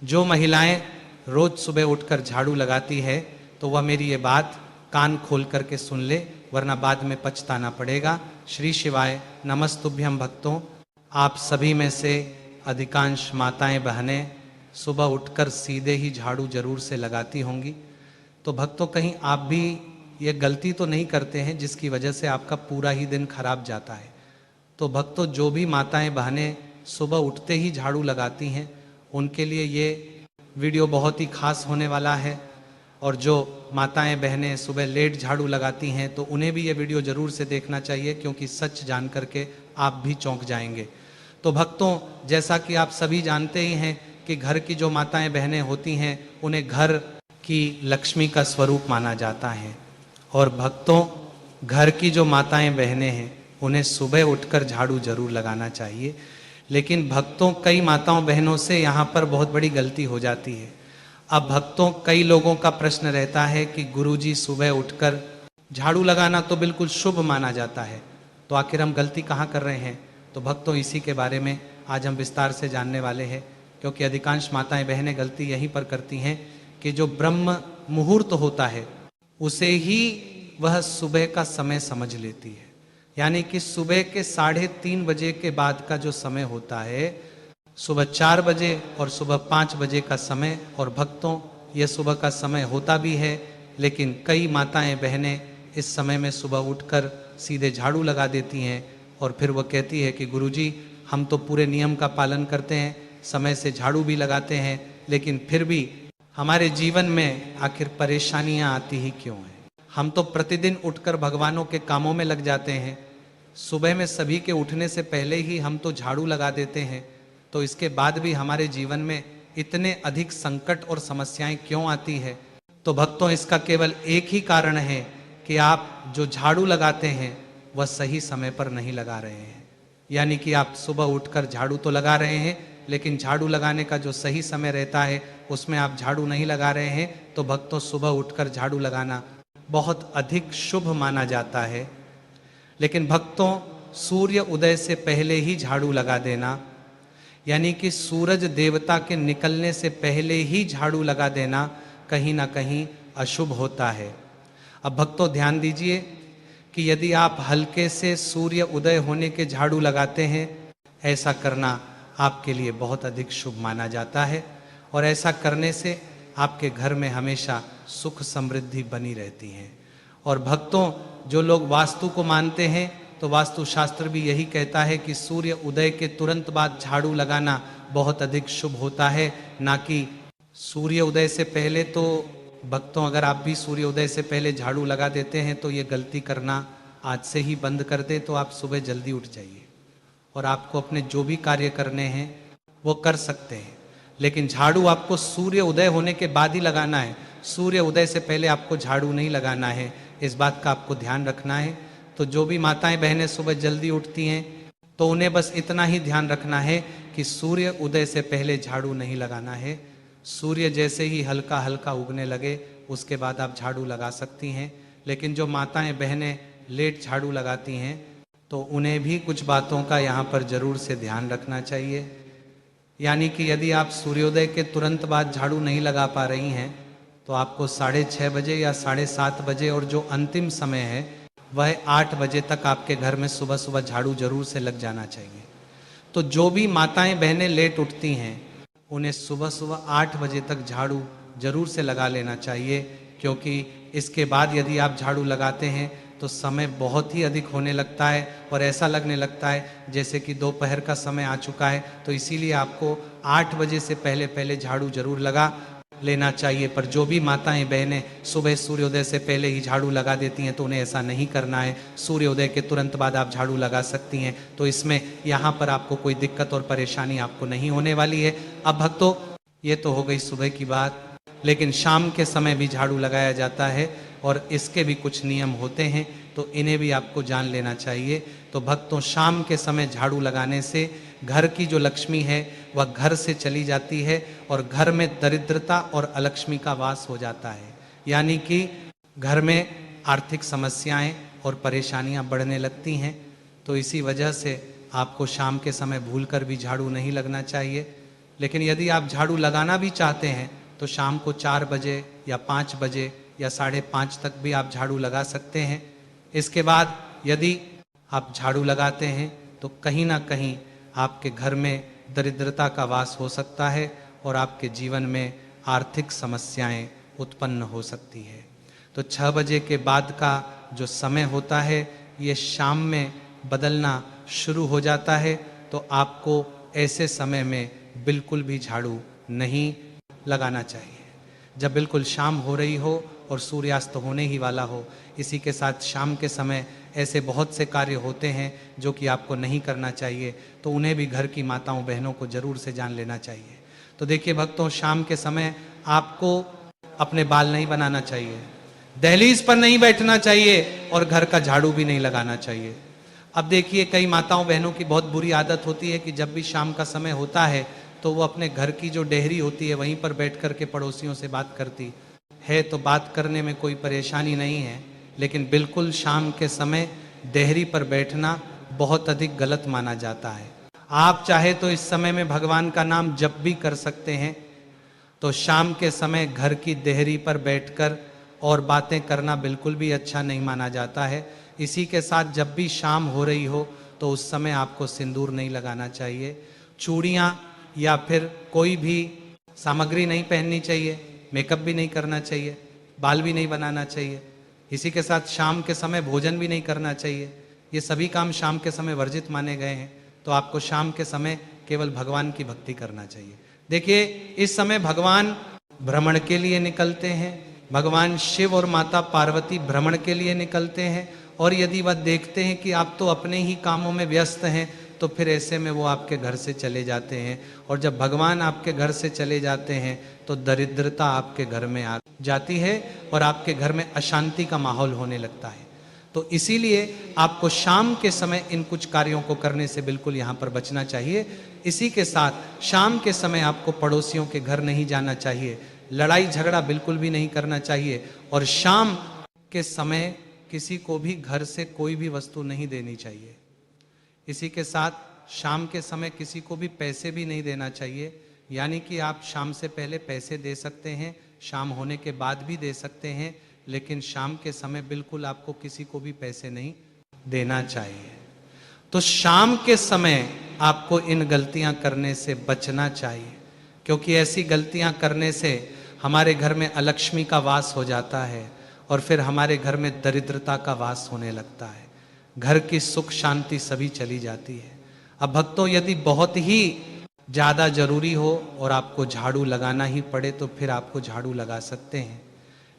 जो महिलाएं रोज सुबह उठकर झाड़ू लगाती है तो वह मेरी ये बात कान खोल करके सुन ले, वरना बाद में पछताना पड़ेगा। श्री शिवाय। नमस्तुभ्यम भक्तों। आप सभी में से अधिकांश माताएं बहनें सुबह उठकर सीधे ही झाड़ू जरूर से लगाती होंगी। तो भक्तों, कहीं आप भी ये गलती तो नहीं करते हैं जिसकी वजह से आपका पूरा ही दिन खराब जाता है? तो भक्तों, जो भी माताएं बहनें सुबह उठते ही झाड़ू लगाती हैं उनके लिए ये वीडियो बहुत ही खास होने वाला है। और जो माताएं बहनें सुबह लेट झाड़ू लगाती हैं तो उन्हें भी ये वीडियो जरूर से देखना चाहिए, क्योंकि सच जान करके आप भी चौंक जाएंगे। तो भक्तों, जैसा कि आप सभी जानते ही हैं कि घर की जो माताएं बहनें होती हैं उन्हें घर की लक्ष्मी का स्वरूप माना जाता है। और भक्तों, घर की जो माताएं बहनें हैं उन्हें सुबह उठकर झाड़ू जरूर लगाना चाहिए। लेकिन भक्तों, कई माताओं बहनों से यहाँ पर बहुत बड़ी गलती हो जाती है। अब भक्तों, कई लोगों का प्रश्न रहता है कि गुरुजी सुबह उठकर झाड़ू लगाना तो बिल्कुल शुभ माना जाता है, तो आखिर हम गलती कहाँ कर रहे हैं? तो भक्तों, इसी के बारे में आज हम विस्तार से जानने वाले हैं, क्योंकि अधिकांश माताएं बहनें गलती यहीं पर करती हैं कि जो ब्रह्म मुहूर्त होता है उसे ही वह सुबह का समय समझ लेती है। यानी कि सुबह के 3:30 बजे के बाद का जो समय होता है, सुबह 4 बजे और सुबह 5 बजे का समय, और भक्तों ये सुबह का समय होता भी है, लेकिन कई माताएं बहनें इस समय में सुबह उठकर सीधे झाड़ू लगा देती हैं और फिर वह कहती है कि गुरुजी हम तो पूरे नियम का पालन करते हैं, समय से झाड़ू भी लगाते हैं, लेकिन फिर भी हमारे जीवन में आखिर परेशानियां आती ही क्यों हैं? हम तो प्रतिदिन उठकर भगवानों के कामों में लग जाते हैं, सुबह में सभी के उठने से पहले ही हम तो झाड़ू लगा देते हैं, तो इसके बाद भी हमारे जीवन में इतने अधिक संकट और समस्याएं क्यों आती है? तो भक्तों, इसका केवल एक ही कारण है कि आप जो झाड़ू लगाते हैं वह सही समय पर नहीं लगा रहे हैं। यानी कि आप सुबह उठकर झाड़ू तो लगा रहे हैं, लेकिन झाड़ू लगाने का जो सही समय रहता है उसमें आप झाड़ू नहीं लगा रहे हैं। तो भक्तों, सुबह उठकर झाड़ू लगाना बहुत अधिक शुभ माना जाता है। लेकिन भक्तों, सूर्य उदय से पहले ही झाड़ू लगा देना, यानी कि सूरज देवता के निकलने से पहले ही झाड़ू लगा देना कहीं ना कहीं अशुभ होता है। अब भक्तों ध्यान दीजिए कि यदि आप हल्के से सूर्य उदय होने के झाड़ू लगाते हैं, ऐसा करना आपके लिए बहुत अधिक शुभ माना जाता है, और ऐसा करने से आपके घर में हमेशा सुख समृद्धि बनी रहती है। और भक्तों, जो लोग वास्तु को मानते हैं तो वास्तु शास्त्र भी यही कहता है कि सूर्य उदय के तुरंत बाद झाड़ू लगाना बहुत अधिक शुभ होता है, ना कि सूर्य उदय से पहले। तो भक्तों, अगर आप भी सूर्य उदय से पहले झाड़ू लगा देते हैं तो ये गलती करना आज से ही बंद कर दें, तो आप सुबह जल्दी उठ जाइए और आपको अपने जो भी कार्य करने हैं वो कर सकते हैं। लेकिन झाड़ू आपको सूर्य उदय होने के बाद ही लगाना है, सूर्य उदय से पहले आपको झाड़ू नहीं लगाना है। इस बात का आपको ध्यान रखना है। तो जो भी माताएं बहनें सुबह जल्दी उठती हैं तो उन्हें बस इतना ही ध्यान रखना है कि सूर्य उदय से पहले झाड़ू नहीं लगाना है। सूर्य जैसे ही हल्का हल्का उगने लगे उसके बाद आप झाड़ू लगा सकती हैं। लेकिन जो माताएं बहनें लेट झाड़ू लगाती हैं तो उन्हें भी कुछ बातों का यहाँ पर जरूर से ध्यान रखना चाहिए। यानी कि यदि आप सूर्योदय के तुरंत बाद झाड़ू नहीं लगा पा रही हैं तो आपको 6:30 बजे या 7:30 बजे, और जो अंतिम समय है वह 8 बजे तक आपके घर में सुबह सुबह झाड़ू जरूर से लग जाना चाहिए। तो जो भी माताएं बहनें लेट उठती हैं उन्हें सुबह सुबह 8 बजे तक झाड़ू जरूर से लगा लेना चाहिए, क्योंकि इसके बाद यदि आप झाड़ू लगाते हैं तो समय बहुत ही अधिक होने लगता है और ऐसा लगने लगता है जैसे कि दोपहर का समय आ चुका है। तो इसीलिए आपको 8 बजे से पहले पहले झाड़ू जरूर लगा लेना चाहिए। पर जो भी माताएं बहनें सुबह सूर्योदय से पहले ही झाड़ू लगा देती हैं तो उन्हें ऐसा नहीं करना है। सूर्योदय के तुरंत बाद आप झाड़ू लगा सकती हैं, तो इसमें यहाँ पर आपको कोई दिक्कत और परेशानी आपको नहीं होने वाली है। अब भक्तों, ये तो हो गई सुबह की बात, लेकिन शाम के समय भी झाड़ू लगाया जाता है और इसके भी कुछ नियम होते हैं, तो इन्हें भी आपको जान लेना चाहिए। तो भक्तों, शाम के समय झाड़ू लगाने से घर की जो लक्ष्मी है वह घर से चली जाती है और घर में दरिद्रता और अलक्ष्मी का वास हो जाता है। यानी कि घर में आर्थिक समस्याएं और परेशानियां बढ़ने लगती हैं। तो इसी वजह से आपको शाम के समय भूलकर भी झाड़ू नहीं लगना चाहिए। लेकिन यदि आप झाड़ू लगाना भी चाहते हैं तो शाम को 4 बजे या 5 बजे या 5:30 तक भी आप झाड़ू लगा सकते हैं। इसके बाद यदि आप झाड़ू लगाते हैं तो कहीं ना कहीं आपके घर में दरिद्रता का वास हो सकता है और आपके जीवन में आर्थिक समस्याएं उत्पन्न हो सकती है। तो 6 बजे के बाद का जो समय होता है ये शाम में बदलना शुरू हो जाता है, तो आपको ऐसे समय में बिल्कुल भी झाड़ू नहीं लगाना चाहिए। जब बिल्कुल शाम हो रही हो और सूर्यास्त होने ही वाला हो, इसी के साथ शाम के समय ऐसे बहुत से कार्य होते हैं जो कि आपको नहीं करना चाहिए, तो उन्हें भी घर की माताओं बहनों को जरूर से जान लेना चाहिए। तो देखिए भक्तों, शाम के समय आपको अपने बाल नहीं बनाना चाहिए, दहलीज पर नहीं बैठना चाहिए और घर का झाड़ू भी नहीं लगाना चाहिए। अब देखिए कई माताओं बहनों की बहुत बुरी आदत होती है कि जब भी शाम का समय होता है तो वो अपने घर की जो डेहरी होती है वहीं पर बैठ कर के पड़ोसियों से बात करती है। तो बात करने में कोई परेशानी नहीं है, लेकिन बिल्कुल शाम के समय डेहरी पर बैठना बहुत अधिक गलत माना जाता है। आप चाहे तो इस समय में भगवान का नाम जप भी कर सकते हैं, तो शाम के समय घर की देहरी पर बैठकर और बातें करना बिल्कुल भी अच्छा नहीं माना जाता है। इसी के साथ जब भी शाम हो रही हो तो उस समय आपको सिंदूर नहीं लगाना चाहिए, चूड़ियाँ या फिर कोई भी सामग्री नहीं पहननी चाहिए, मेकअप भी नहीं करना चाहिए, बाल भी नहीं बनाना चाहिए। इसी के साथ शाम के समय भोजन भी नहीं करना चाहिए। ये सभी काम शाम के समय वर्जित माने गए हैं। तो आपको शाम के समय केवल भगवान की भक्ति करना चाहिए। देखिए इस समय भगवान भ्रमण के लिए निकलते हैं, भगवान शिव और माता पार्वती भ्रमण के लिए निकलते हैं, और यदि वह देखते हैं कि आप तो अपने ही कामों में व्यस्त हैं तो फिर ऐसे में वो आपके घर से चले जाते हैं। और जब भगवान आपके घर से चले जाते हैं तो दरिद्रता आपके घर में आ जाती है और आपके घर में अशांति का माहौल होने लगता है। तो इसीलिए आपको शाम के समय इन कुछ कार्यों को करने से बिल्कुल यहाँ पर बचना चाहिए। इसी के साथ शाम के समय आपको पड़ोसियों के घर नहीं जाना चाहिए, लड़ाई झगड़ा बिल्कुल भी नहीं करना चाहिए, और शाम के समय किसी को भी घर से कोई भी वस्तु नहीं देनी चाहिए। इसी के साथ शाम के समय किसी को भी पैसे भी नहीं देना चाहिए, यानी कि आप शाम से पहले पैसे दे सकते हैं, शाम होने के बाद भी दे सकते हैं, लेकिन शाम के समय बिल्कुल आपको किसी को भी पैसे नहीं देना चाहिए। तो शाम के समय आपको इन गलतियां करने से बचना चाहिए, क्योंकि ऐसी गलतियां करने से हमारे घर में अलक्ष्मी का वास हो जाता है और फिर हमारे घर में दरिद्रता का वास होने लगता है, घर की सुख शांति सभी चली जाती है। अब भक्तों, यदि बहुत ही ज़्यादा जरूरी हो और आपको झाड़ू लगाना ही पड़े तो फिर आपको झाड़ू लगा सकते हैं,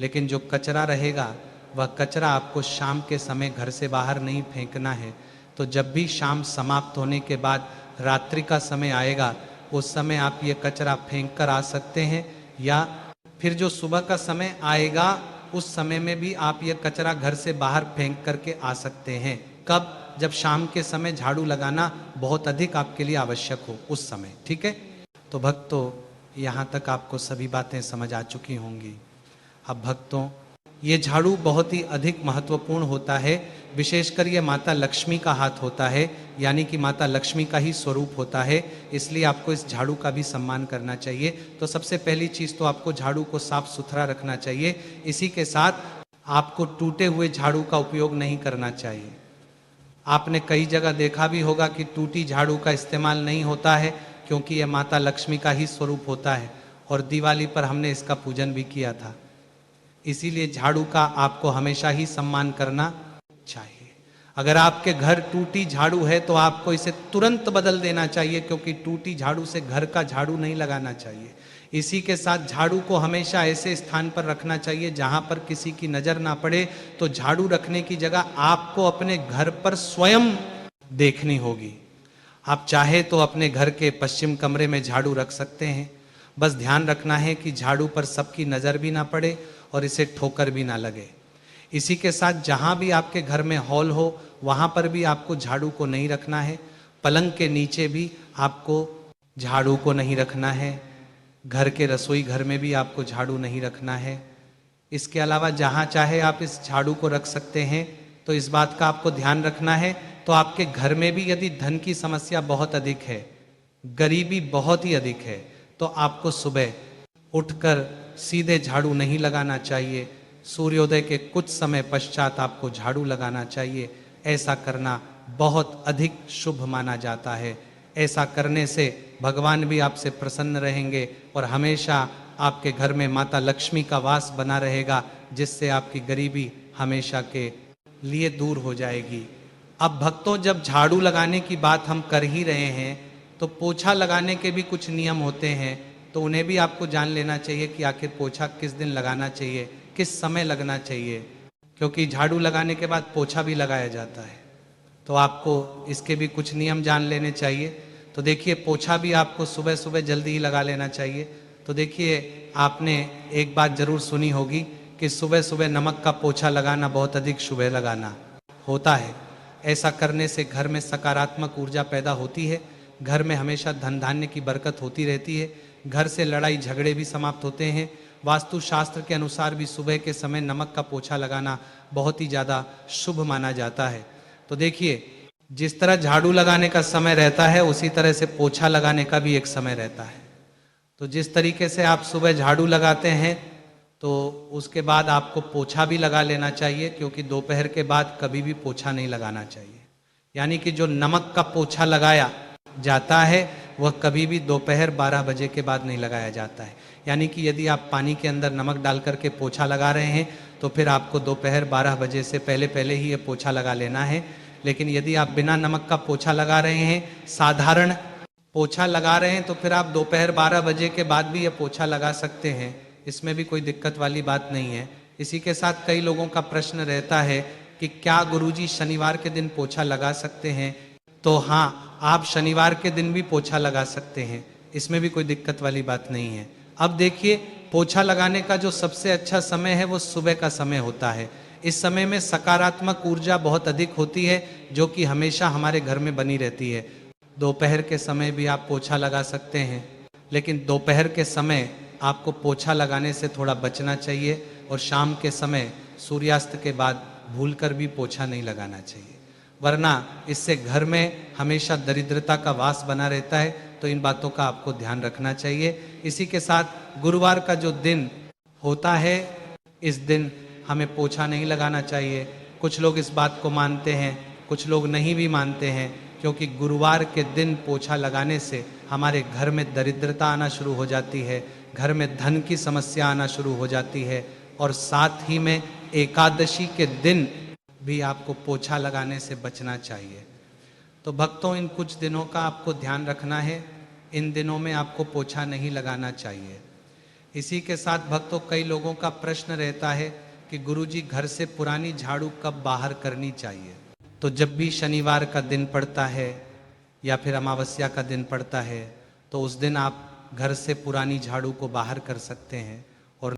लेकिन जो कचरा रहेगा वह कचरा आपको शाम के समय घर से बाहर नहीं फेंकना है। तो जब भी शाम समाप्त होने के बाद रात्रि का समय आएगा, उस समय आप ये कचरा फेंक कर आ सकते हैं, या फिर जो सुबह का समय आएगा उस समय में भी आप ये कचरा घर से बाहर फेंक करके आ सकते हैं। कब? जब शाम के समय झाड़ू लगाना बहुत अधिक आपके लिए आवश्यक हो, उस समय। ठीक है? तो भक्तों, यहाँ तक आपको सभी बातें समझ आ चुकी होंगी। अब भक्तों, ये झाड़ू बहुत ही अधिक महत्वपूर्ण होता है, विशेषकर ये माता लक्ष्मी का हाथ होता है, यानी कि माता लक्ष्मी का ही स्वरूप होता है, इसलिए आपको इस झाड़ू का भी सम्मान करना चाहिए। तो सबसे पहली चीज़ तो आपको झाड़ू को साफ सुथरा रखना चाहिए। इसी के साथ आपको टूटे हुए झाड़ू का उपयोग नहीं करना चाहिए। आपने कई जगह देखा भी होगा कि टूटी झाड़ू का इस्तेमाल नहीं होता है, क्योंकि यह माता लक्ष्मी का ही स्वरूप होता है, और दिवाली पर हमने इसका पूजन भी किया था। इसीलिए झाड़ू का आपको हमेशा ही सम्मान करना चाहिए। अगर आपके घर टूटी झाड़ू है तो आपको इसे तुरंत बदल देना चाहिए, क्योंकि टूटी झाड़ू से घर का झाड़ू नहीं लगाना चाहिए। इसी के साथ झाड़ू को हमेशा ऐसे स्थान पर रखना चाहिए जहां पर किसी की नजर ना पड़े। तो झाड़ू रखने की जगह आपको अपने घर पर स्वयं देखनी होगी। आप चाहे तो अपने घर के पश्चिम कमरे में झाड़ू रख सकते हैं, बस ध्यान रखना है कि झाड़ू पर सबकी नजर भी ना पड़े और इसे ठोकर भी ना लगे। इसी के साथ जहां भी आपके घर में हॉल हो वहां पर भी आपको झाड़ू को नहीं रखना है, पलंग के नीचे भी आपको झाड़ू को नहीं रखना है, घर के रसोई घर में भी आपको झाड़ू नहीं रखना है। इसके अलावा जहां चाहे आप इस झाड़ू को रख सकते हैं। तो इस बात का आपको ध्यान रखना है। तो आपके घर में भी यदि धन की समस्या बहुत अधिक है गरीबी बहुत ही अधिक है, तो आपको सुबह उठकर सीधे झाड़ू नहीं लगाना चाहिए। सूर्योदय के कुछ समय पश्चात आपको झाड़ू लगाना चाहिए। ऐसा करना बहुत अधिक शुभ माना जाता है। ऐसा करने से भगवान भी आपसे प्रसन्न रहेंगे और हमेशा आपके घर में माता लक्ष्मी का वास बना रहेगा, जिससे आपकी गरीबी हमेशा के लिए दूर हो जाएगी। अब भक्तों, जब झाड़ू लगाने की बात हम कर ही रहे हैं, तो पोछा लगाने के भी कुछ नियम होते हैं, तो उन्हें भी आपको जान लेना चाहिए कि आखिर पोछा किस दिन लगाना चाहिए, किस समय लगना चाहिए, क्योंकि झाड़ू लगाने के बाद पोछा भी लगाया जाता है। तो आपको इसके भी कुछ नियम जान लेने चाहिए। तो देखिए, पोछा भी आपको सुबह सुबह जल्दी ही लगा लेना चाहिए। तो देखिए, आपने एक बात जरूर सुनी होगी कि सुबह सुबह नमक का पोछा लगाना बहुत अधिक शुभ लगाना होता है। ऐसा करने से घर में सकारात्मक ऊर्जा पैदा होती है, घर में हमेशा धन धान्य की बरकत होती रहती है, घर से लड़ाई झगड़े भी समाप्त होते हैं। वास्तु शास्त्र के अनुसार भी सुबह के समय नमक का पोछा लगाना बहुत ही ज़्यादा शुभ माना जाता है। तो देखिए, जिस तरह झाड़ू लगाने का समय रहता है, उसी तरह से पोछा लगाने का भी एक समय रहता है। तो जिस तरीके से आप सुबह झाड़ू लगाते हैं, तो उसके बाद आपको पोछा भी लगा लेना चाहिए, क्योंकि दोपहर के बाद कभी भी पोछा नहीं लगाना चाहिए। यानी कि जो नमक का पोछा लगाया जाता है, वह कभी भी दोपहर 12 बजे के बाद नहीं लगाया जाता है। यानी कि यदि आप पानी के अंदर नमक डाल करके पोछा लगा रहे हैं, तो फिर आपको दोपहर 12 बजे से पहले पहले ही ये पोछा लगा लेना है। लेकिन यदि आप बिना नमक का पोछा लगा रहे हैं, साधारण पोछा लगा रहे हैं, तो फिर आप दोपहर 12 बजे के बाद भी ये पोछा लगा सकते हैं। इसमें भी कोई दिक्कत वाली बात नहीं है। इसी के साथ कई लोगों का प्रश्न रहता है कि क्या गुरुजी शनिवार के दिन पोछा लगा सकते हैं? तो हाँ, आप शनिवार के दिन भी पोछा लगा सकते हैं, इसमें भी कोई दिक्कत वाली बात नहीं है। अब देखिए, पोछा लगाने का जो सबसे अच्छा समय है वो सुबह का समय होता है। इस समय में सकारात्मक ऊर्जा बहुत अधिक होती है, जो कि हमेशा हमारे घर में बनी रहती है। दोपहर के समय भी आप पोछा लगा सकते हैं, लेकिन दोपहर के समय आपको पोछा लगाने से थोड़ा बचना चाहिए, और शाम के समय सूर्यास्त के बाद भूलकर भी पोछा नहीं लगाना चाहिए, वरना इससे घर में हमेशा दरिद्रता का वास बना रहता है। तो इन बातों का आपको ध्यान रखना चाहिए। इसी के साथ गुरुवार का जो दिन होता है, इस दिन हमें पोछा नहीं लगाना चाहिए। कुछ लोग इस बात को मानते हैं, कुछ लोग नहीं भी मानते हैं, क्योंकि गुरुवार के दिन पोछा लगाने से हमारे घर में दरिद्रता आना शुरू हो जाती है, घर में धन की समस्या आना शुरू हो जाती है, और साथ ही में एकादशी के दिन भी आपको पोछा लगाने से बचना चाहिए। तो भक्तों, इन कुछ दिनों का आपको ध्यान रखना है। इन दिनों में आपको पोछा नहीं लगाना चाहिए। इसी के साथ भक्तों, कई लोगों का प्रश्न रहता है कि गुरुजी, घर से पुरानी झाड़ू कब बाहर करनी चाहिए? तो जब भी शनिवार का दिन पड़ता है या फिर अमावस्या का दिन पड़ता है, तो उस दिन आप घर से पुरानी झाड़ू को बाहर कर सकते हैं।